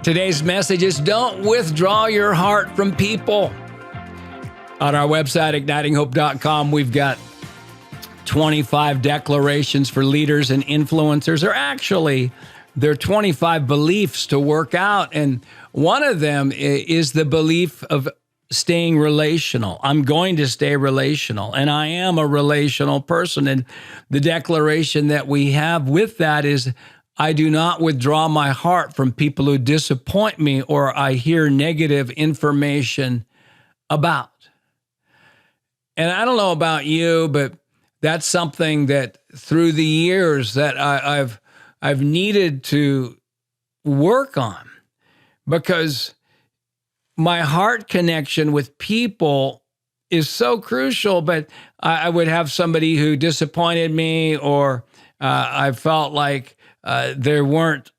Today's message is don't withdraw your heart from people. On our website, ignitinghope.com, we've got 25 declarations for leaders and influencers, or actually, there are 25 beliefs to work out. And one of them is the belief of staying relational. I'm going to stay relational, and I am a relational person. And the declaration that we have with that is, I do not withdraw my heart from people who disappoint me or I hear negative information about. And I don't know about you, but that's something that through the years that I've needed to work on, because my heart connection with people is so crucial. But I would have somebody who disappointed me, or I felt like they weren't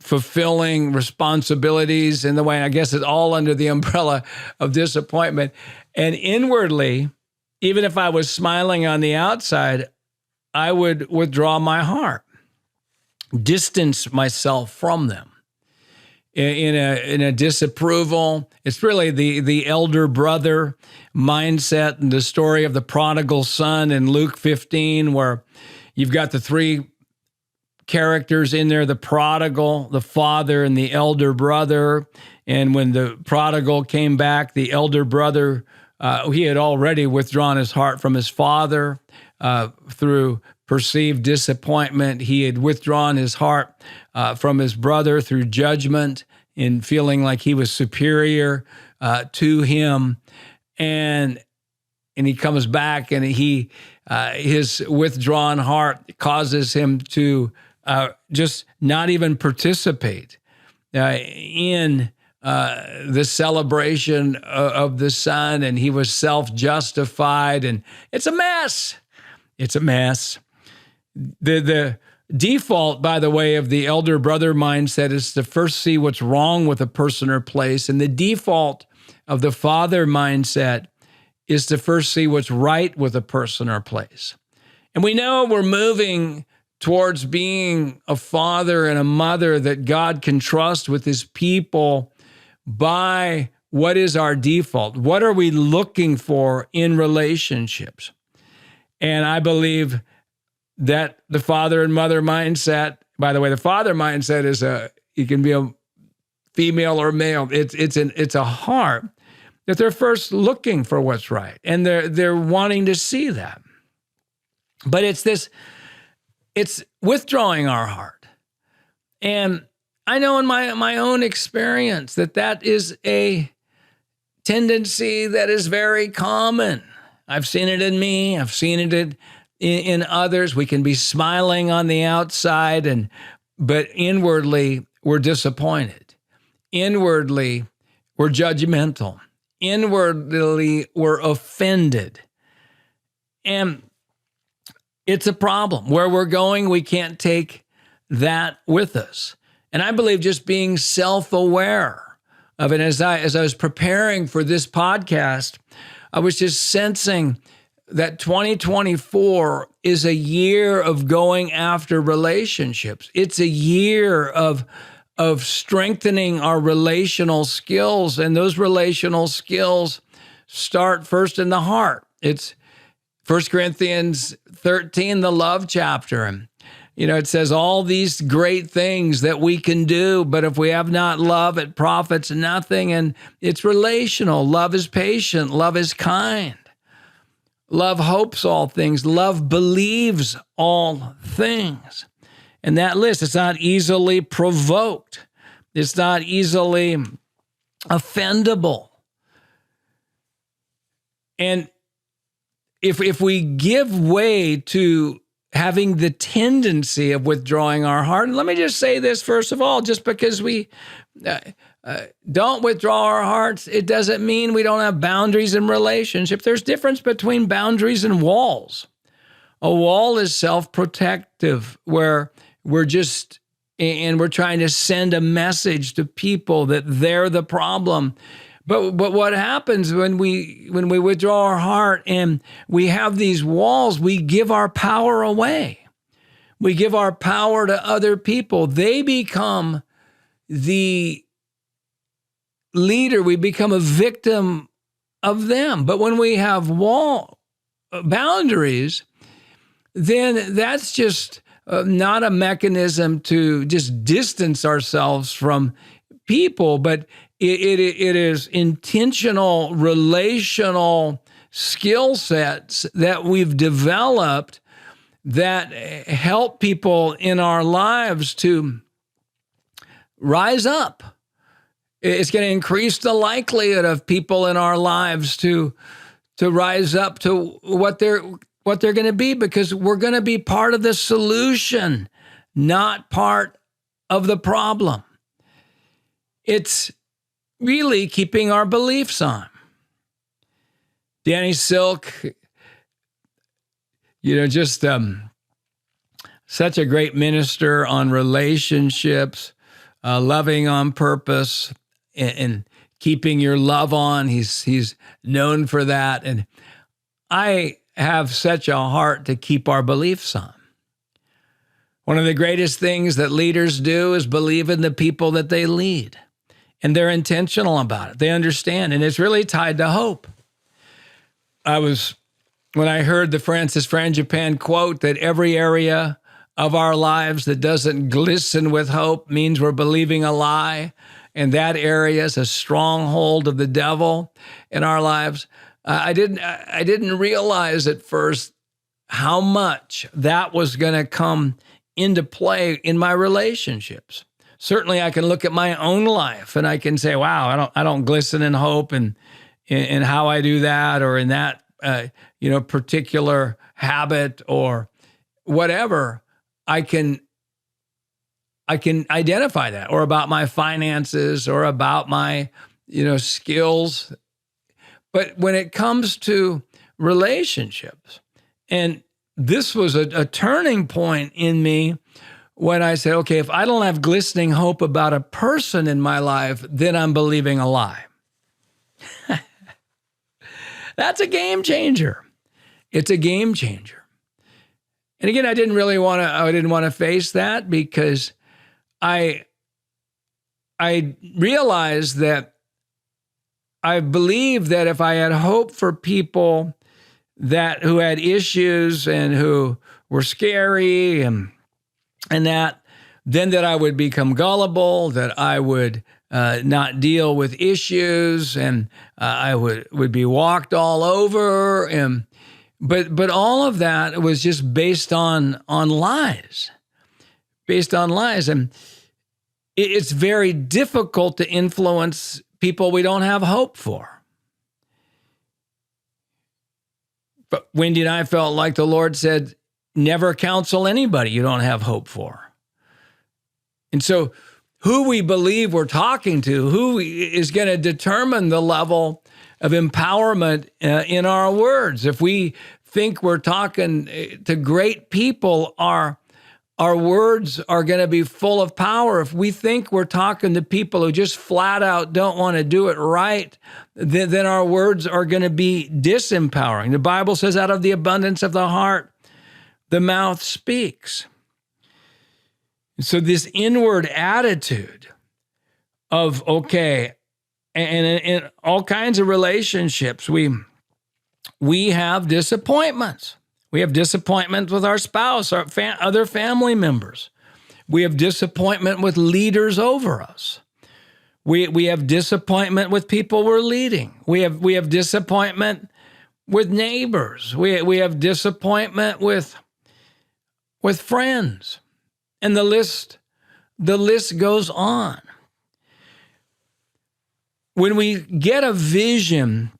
fulfilling responsibilities in the way, I guess it's all under the umbrella of disappointment. And inwardly, even if I was smiling on the outside, I would withdraw my heart, distance myself from them in a disapproval. It's really the elder brother mindset, and the story of the prodigal son in Luke 15, where you've got the three characters in there, the prodigal, the father, and the elder brother. And when the prodigal came back, the elder brother, he had already withdrawn his heart from his father through perceived disappointment. He had withdrawn his heart from his brother through judgment and feeling like he was superior to him. And he comes back, and his withdrawn heart causes him to just not even participate in the celebration of the son, and he was self-justified, and it's a mess. It's a mess. The default, by the way, of the elder brother mindset is to first see what's wrong with a person or place, and the default of the father mindset is to first see what's right with a person or place. And we know we're moving towards being a father and a mother that God can trust with his people by what is our default? What are we looking for in relationships? And I believe that the father and mother mindset, by the way, the father mindset is it can be a female or male. It's a heart that they're first looking for what's right, and they're wanting to see that. But it's withdrawing our heart. And I know in my own experience that is a tendency that is very common. I've seen it in me. I've seen it in others. We can be smiling on the outside, but inwardly we're disappointed. Inwardly we're judgmental. Inwardly we're offended. And it's a problem. Where we're going, we can't take that with us. And I believe just being self-aware of it. As I was preparing for this podcast, I was just sensing that 2024 is a year of going after relationships. It's a year of strengthening our relational skills, and those relational skills start first in the heart. It's 1 Corinthians 13, the love chapter. And, it says all these great things that we can do, but if we have not love, it profits nothing. And it's relational. Love is patient. Love is kind. Love hopes all things. Love believes all things. And that list, it's not easily provoked. It's not easily offendable. And if we give way to having the tendency of withdrawing our heart, and let me just say this first of all, just because we don't withdraw our hearts, it doesn't mean we don't have boundaries in relationship. There's difference between boundaries and walls. A wall is self-protective, where we're trying to send a message to people that they're the problem. But what happens when we withdraw our heart and we have these walls, we give our power away. We give our power to other people. They become the leader, we become a victim of them. But when we have boundaries, then that's just not a mechanism to just distance ourselves from people, but it is intentional, relational skill sets that we've developed that help people in our lives to rise up. It's going to increase the likelihood of people in our lives to rise up to what they're going to be, because we're going to be part of the solution, not part of the problem. It's really keeping our beliefs on. Danny Silk, just such a great minister on relationships, loving on purpose, and keeping your love on. He's known for that. And I have such a heart to keep our beliefs on. One of the greatest things that leaders do is believe in the people that they lead. And they're intentional about it. They understand. And it's really tied to hope. When I heard the Francis Frangipane quote that every area of our lives that doesn't glisten with hope means we're believing a lie, and that area is a stronghold of the devil in our lives. I didn't realize at first how much that was going to come into play in my relationships. Certainly, I can look at my own life and I can say, "Wow, I don't glisten in hope in how I do that, or in that particular habit or whatever." I can identify that, or about my finances, or about my skills. But when it comes to relationships, and this was a turning point in me when I said, okay, if I don't have glistening hope about a person in my life, then I'm believing a lie. That's a game changer. It's a game changer. And again, I didn't want to face that, because I realized that I believed that if I had hope for people who had issues and who were scary and that, then that I would become gullible, that I would not deal with issues, and I would be walked all over. But all of that was just based on lies, and it's very difficult to influence people we don't have hope for. But Wendy and I felt like the Lord said, never counsel anybody you don't have hope for. And so who we believe we're talking to, who is going to determine the level of empowerment in our words. If we think we're talking to great people, our words are going to be full of power. If we think we're talking to people who just flat out don't want to do it right, then our words are going to be disempowering. The Bible says, out of the abundance of the heart, the mouth speaks. So this inward attitude of, okay, and in all kinds of relationships, we have disappointments. We have disappointment with our spouse, our other family members. We have disappointment with leaders over us. We have disappointment with people we're leading. We have disappointment with neighbors. We have disappointment with friends. And the list goes on. When we get a vision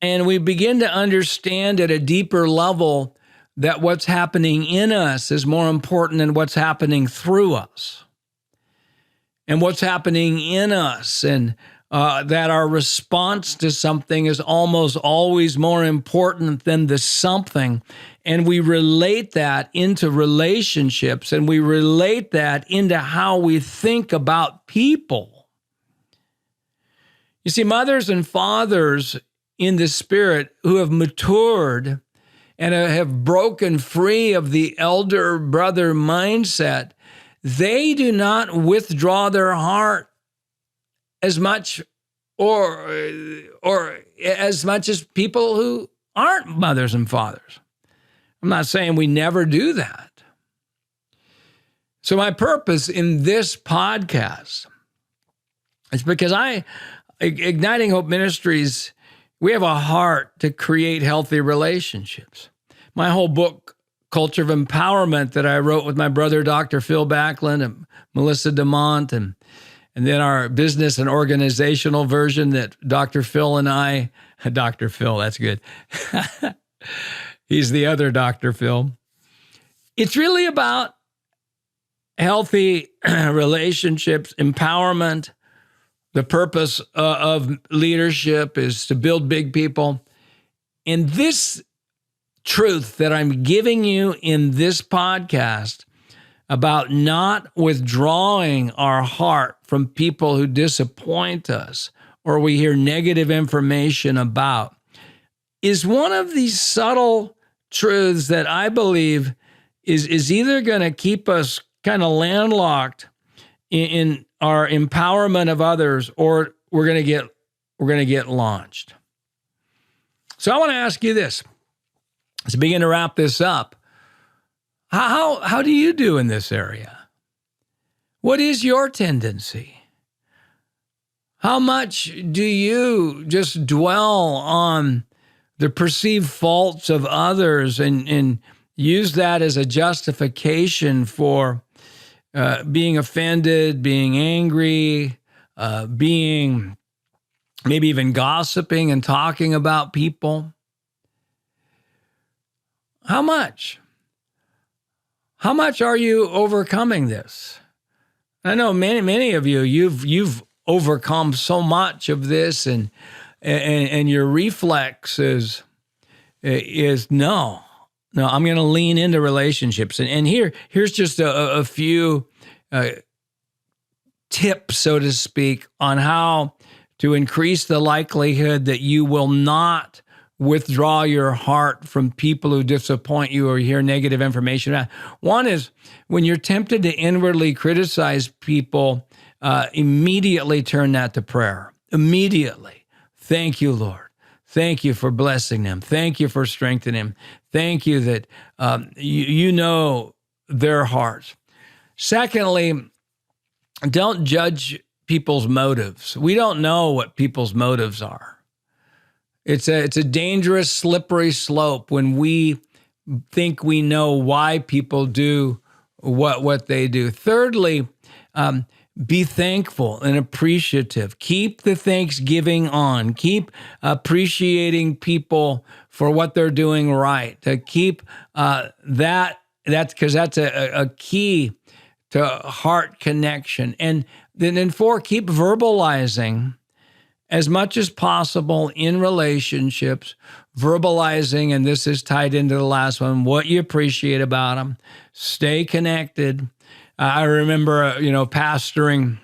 and we begin to understand at a deeper level that what's happening in us is more important than what's happening through us, and what's happening in us, and that our response to something is almost always more important than the something. And we relate that into relationships, and we relate that into how we think about people. You see, mothers and fathers in the Spirit who have matured and have broken free of the elder brother mindset, they do not withdraw their heart as much or as much as people who aren't mothers and fathers. I'm not saying we never do that. So my purpose in this podcast is because Igniting Hope Ministries, we have a heart to create healthy relationships. My whole book, Culture of Empowerment, that I wrote with my brother, Dr. Phil Backlund and Melissa DeMont, and then our business and organizational version that Dr. Phil and I, Dr. Phil, that's good. He's the other Dr. Phil. It's really about healthy relationships, empowerment. The purpose of leadership is to build big people. And this truth that I'm giving you in this podcast about not withdrawing our heart from people who disappoint us or we hear negative information about is one of these subtle truths that I believe is either going to keep us kind of landlocked in our empowerment of others, or we're going to get launched. So I want to ask you this. Let's begin to wrap this up. How do you do in this area? What is your tendency? How much do you just dwell on the perceived faults of others and use that as a justification for being offended, being angry, being maybe even gossiping and talking about people? How much? How much are you overcoming this? I know many of you, you've overcome so much of this, and your reflex is no, I'm going to lean into relationships. And here's just a few tips, so to speak, on how to increase the likelihood that you will not withdraw your heart from people who disappoint you or hear negative information. One is when you're tempted to inwardly criticize people, immediately turn that to prayer. Immediately. Thank you, Lord. Thank you for blessing them. Thank you for strengthening them. Thank you that you know their hearts. Secondly, don't judge people's motives. We don't know what people's motives are. It's a dangerous, slippery slope when we think we know why people do what they do. Thirdly, be thankful and appreciative. Keep the thanksgiving on. Keep appreciating people for what they're doing right. To keep that's because that's a key to heart connection. And then four, keep verbalizing as much as possible in relationships, verbalizing, and this is tied into the last one, what you appreciate about them. Stay connected. I remember, pastoring,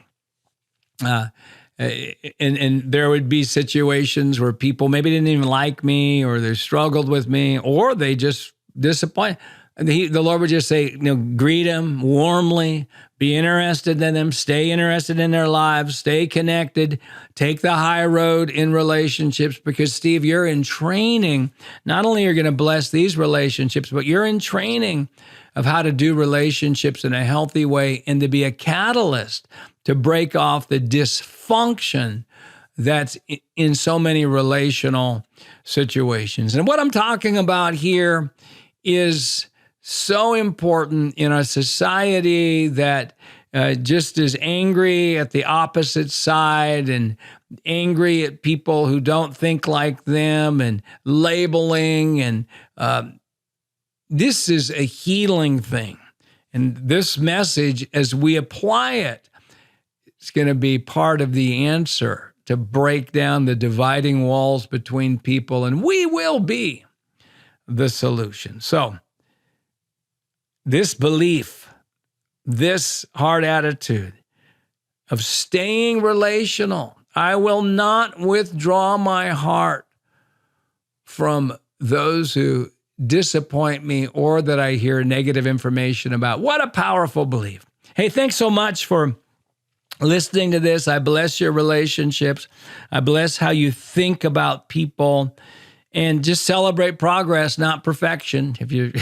and there would be situations where people maybe didn't even like me, or they struggled with me, or they just disappointed. The Lord would just say, greet them warmly, be interested in them, stay interested in their lives, stay connected, take the high road in relationships, because Steve, you're in training. Not only are you going to bless these relationships, but you're in training of how to do relationships in a healthy way and to be a catalyst to break off the dysfunction that's in so many relational situations. And what I'm talking about here is so important in a society that just is angry at the opposite side and angry at people who don't think like them and labeling. And this is a healing thing. And this message, as we apply it, it's going to be part of the answer to break down the dividing walls between people, and we will be the solution. So this belief, this hard attitude of staying relational, I will not withdraw my heart from those who disappoint me or that I hear negative information about. What a powerful belief. Hey, thanks so much for listening to this. I bless your relationships. I bless how you think about people, and just celebrate progress, not perfection. If you're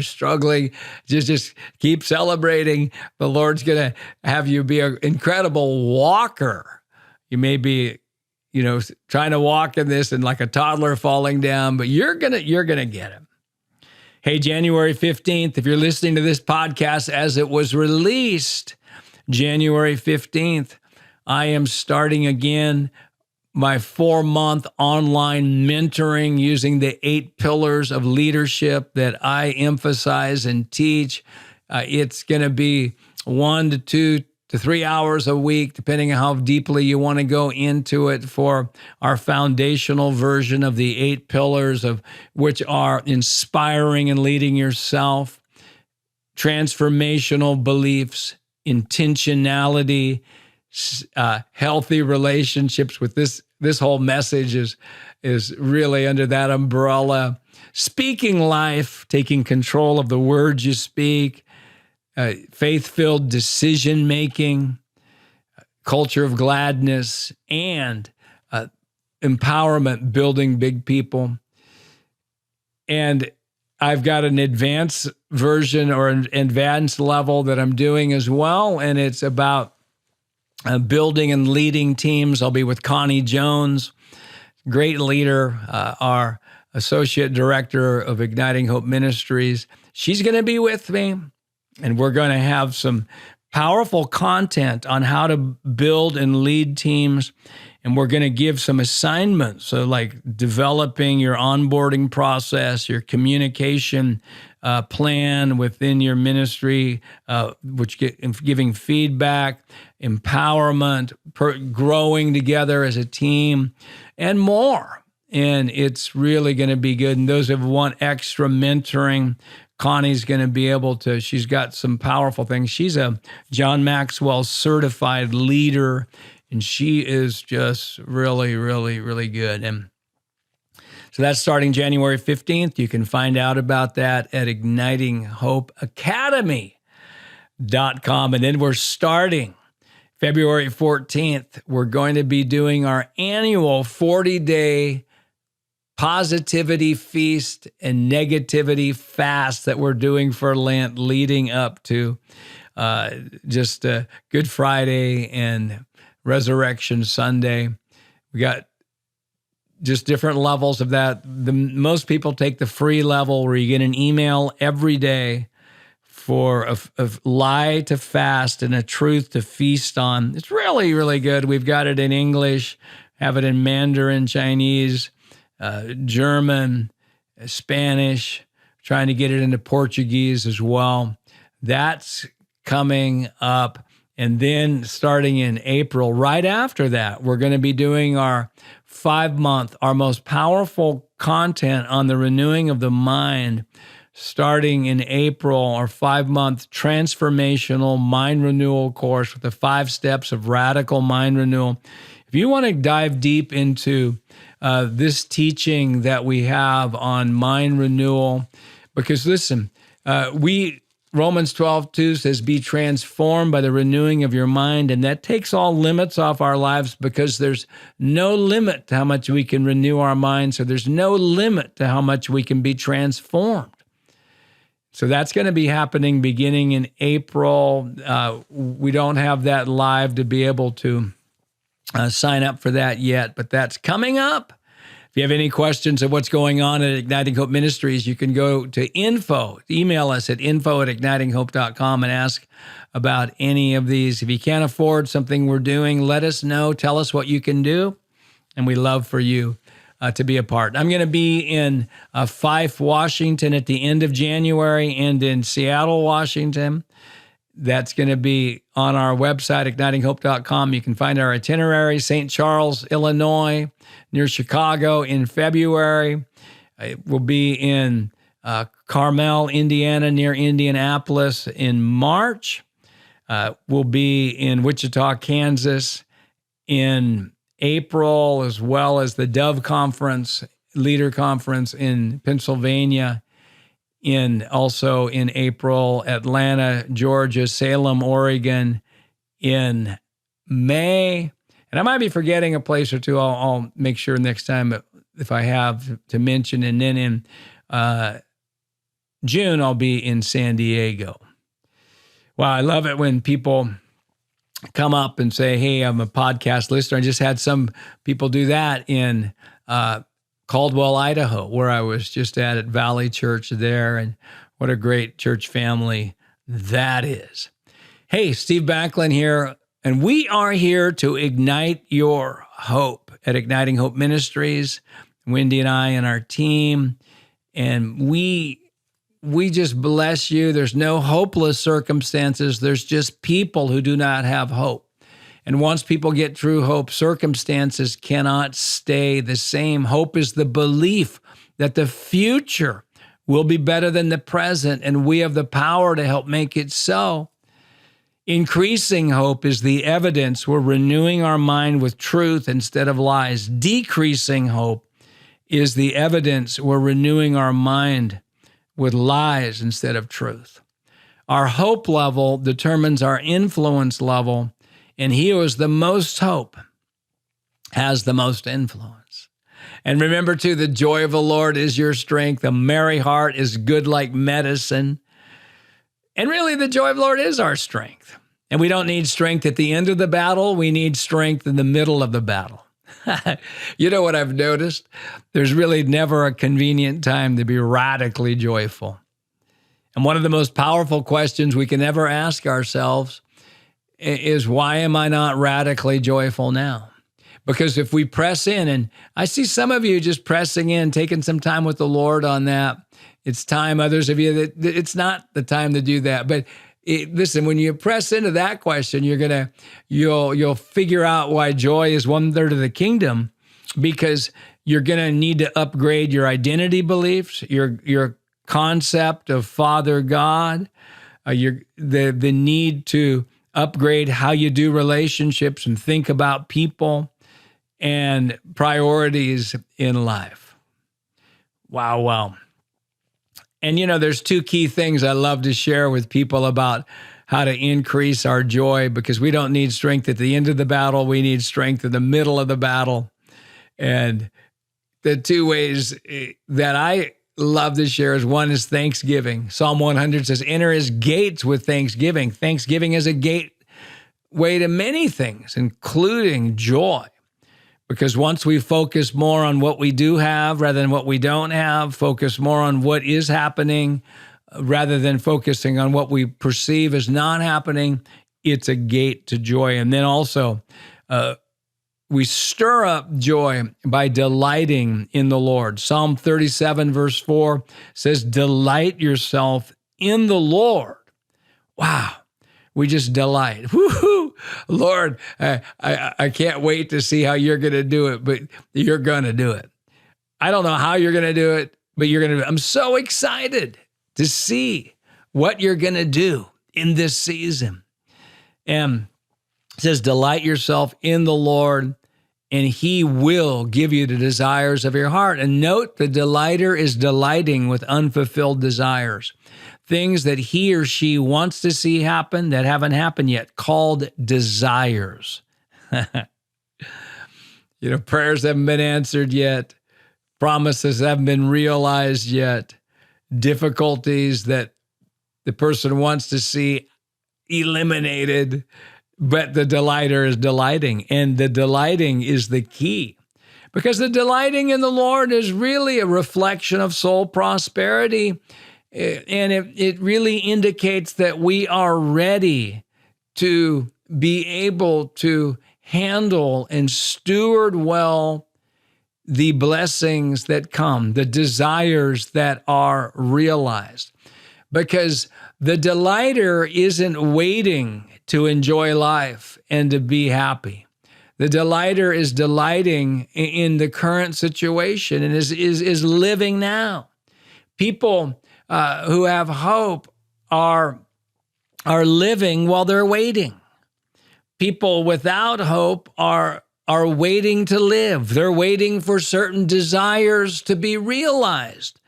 struggling, just keep celebrating. The Lord's going to have you be an incredible walker. You may be, trying to walk in this and like a toddler falling down, but you're gonna get him. Hey, January 15th, if you're listening to this podcast as it was released, January 15th, I am starting again my 4-month online mentoring using the 8 pillars of leadership that I emphasize and teach. It's going to be 1 to 2 to 3 hours a week, depending on how deeply you want to go into it, for our foundational version of the 8 pillars, of which are inspiring and leading yourself, transformational beliefs, intentionality, healthy relationships. With this whole message is really under that umbrella. Speaking life, taking control of the words you speak, faith-filled decision-making, culture of gladness, and empowerment, building big people. And I've got an advanced version or an advanced level that I'm doing as well, and it's about building and leading teams. I'll be with Connie Jones, great leader, our associate director of Igniting Hope Ministries. She's going to be with me, and we're going to have some powerful content on how to build and lead teams. And we're going to give some assignments, so like developing your onboarding process, your communication plan within your ministry, giving feedback, empowerment, growing together as a team, and more. And it's really going to be good. And those who want extra mentoring, Connie's going to be able to, she's got some powerful things. She's a John Maxwell certified leader, and she is just really, really, really good. And so that's starting January 15th. You can find out about that at ignitinghopeacademy.com. And then we're starting February 14th. We're going to be doing our annual 40-day positivity feast and negativity fast that we're doing for Lent, leading up to Good Friday and Resurrection Sunday. We got just different levels of that. Most people take the free level, where you get an email every day for a lie to fast and a truth to feast on. It's really, really good. We've got it in English, have it in Mandarin, Chinese, German, Spanish, trying to get it into Portuguese as well. That's coming up. And then starting in April, right after that, we're going to be doing our 5-month, our most powerful content on the renewing of the mind. Starting in April, our 5-month transformational mind renewal course with the 5 steps of radical mind renewal. If you want to dive deep into this teaching that we have on mind renewal, because listen, Romans 12:2 says, be transformed by the renewing of your mind. And that takes all limits off our lives, because there's no limit to how much we can renew our mind. So there's no limit to how much we can be transformed. So that's going to be happening beginning in April. We don't have that live to be able to sign up for that yet, but that's coming up. If you have any questions of what's going on at Igniting Hope Ministries, you can go to email us at info@ignitinghope.com and ask about any of these. If you can't afford something we're doing, let us know. Tell us what you can do, and we love for you to be a part. I'm going to be in Fife, Washington at the end of January, and in Seattle, Washington. That's going to be on our website, ignitinghope.com. You can find our itinerary. St. Charles, Illinois, near Chicago in February. It will be in Carmel, Indiana, near Indianapolis in March. We'll be in Wichita, Kansas in April, as well as the Dove Conference, Leader Conference in Pennsylvania also in April, Atlanta, Georgia, Salem, Oregon in May. And I might be forgetting a place or two. I'll make sure next time if I have to mention. And then in June, I'll be in San Diego. Wow, I love it when people come up and say, hey, I'm a podcast listener. I just had some people do that in Caldwell, Idaho, where I was just at Valley Church there. And what a great church family that is. Hey, Steve Backlund here, and we are here to ignite your hope at Igniting Hope Ministries, Wendy and I and our team. And we just bless you. There's no hopeless circumstances. There's just people who do not have hope. And once people get true hope, circumstances cannot stay the same. Hope is the belief that the future will be better than the present, and we have the power to help make it so. Increasing hope is the evidence we're renewing our mind with truth instead of lies. Decreasing hope is the evidence we're renewing our mind with lies instead of truth. Our hope level determines our influence level, and he who has the most hope has the most influence. And remember too, the joy of the Lord is your strength. A merry heart is good like medicine. And really, the joy of the Lord is our strength. And we don't need strength at the end of the battle. We need strength in the middle of the battle. You know what I've noticed? There's really never a convenient time to be radically joyful. And one of the most powerful questions we can ever ask ourselves is, why am I not radically joyful now? Because if we press in, and I see some of you just pressing in, taking some time with the Lord on that. It's time. Others of you, that it's not the time to do that. But listen, when you press into that question, you'll figure out why joy is 1/3 of the kingdom, because you're gonna need to upgrade your identity beliefs, your concept of Father God, the need to upgrade how you do relationships and think about people and priorities in life. Wow. And there's two key things I love to share with people about how to increase our joy, because we don't need strength at the end of the battle. We need strength in the middle of the battle. And the two ways that I love to share is, one is thanksgiving. Psalm 100 says, enter his gates with thanksgiving. Thanksgiving is a gateway to many things, including joy. Because once we focus more on what we do have rather than what we don't have, focus more on what is happening rather than focusing on what we perceive as not happening, it's a gate to joy. And then also, we stir up joy by delighting in the Lord. Psalm 37, verse 4 says, delight yourself in the Lord. Wow. We just delight. Woo-hoo! Lord, I can't wait to see how you're going to do it, but you're going to do it. I don't know how you're going to do it, but you're going to do it. I'm so excited to see what you're going to do in this season. And it says, delight yourself in the Lord, and he will give you the desires of your heart. And note, the delighter is delighting with unfulfilled desires. Things that he or she wants to see happen that haven't happened yet, called desires. Prayers haven't been answered yet. Promises haven't been realized yet. Difficulties that the person wants to see eliminated, but the delighter is delighting. And the delighting is the key, because the delighting in the Lord is really a reflection of soul prosperity. And it really indicates that we are ready to be able to handle and steward well the blessings that come, the desires that are realized. Because the delighter isn't waiting to enjoy life and to be happy. The delighter is delighting in the current situation and is living now. People who have hope are living while they're waiting. People without hope are waiting to live. They're waiting for certain desires to be realized.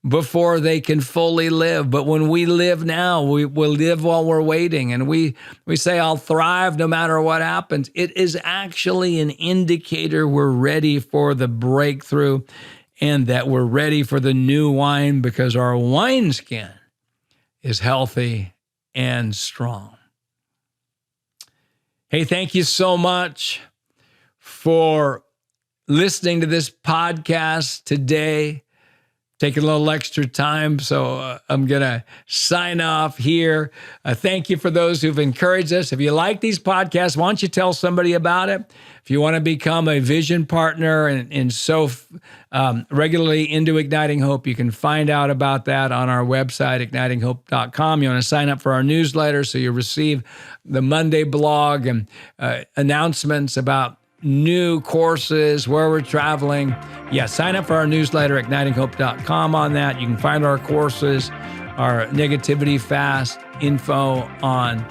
before they can fully live. But when we live now, we will live while we're waiting. And we say, I'll thrive no matter what happens. It is actually an indicator we're ready for the breakthrough and that we're ready for the new wine because our wineskin is healthy and strong. Hey, thank you so much for listening to this podcast today. Taking a little extra time, so I'm going to sign off here. Thank you for those who've encouraged us. If you like these podcasts, why don't you tell somebody about it? If you want to become a vision partner and so regularly into Igniting Hope, you can find out about that on our website, ignitinghope.com. You want to sign up for our newsletter so you receive the Monday blog and announcements about new courses, where we're traveling. Yeah, sign up for our newsletter, ignitinghope.com on that. You can find our courses, our negativity fast info on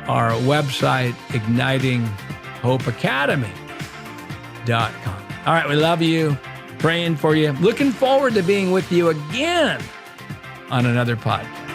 our website, ignitinghopeacademy.com. All right, we love you, praying for you, looking forward to being with you again on another podcast.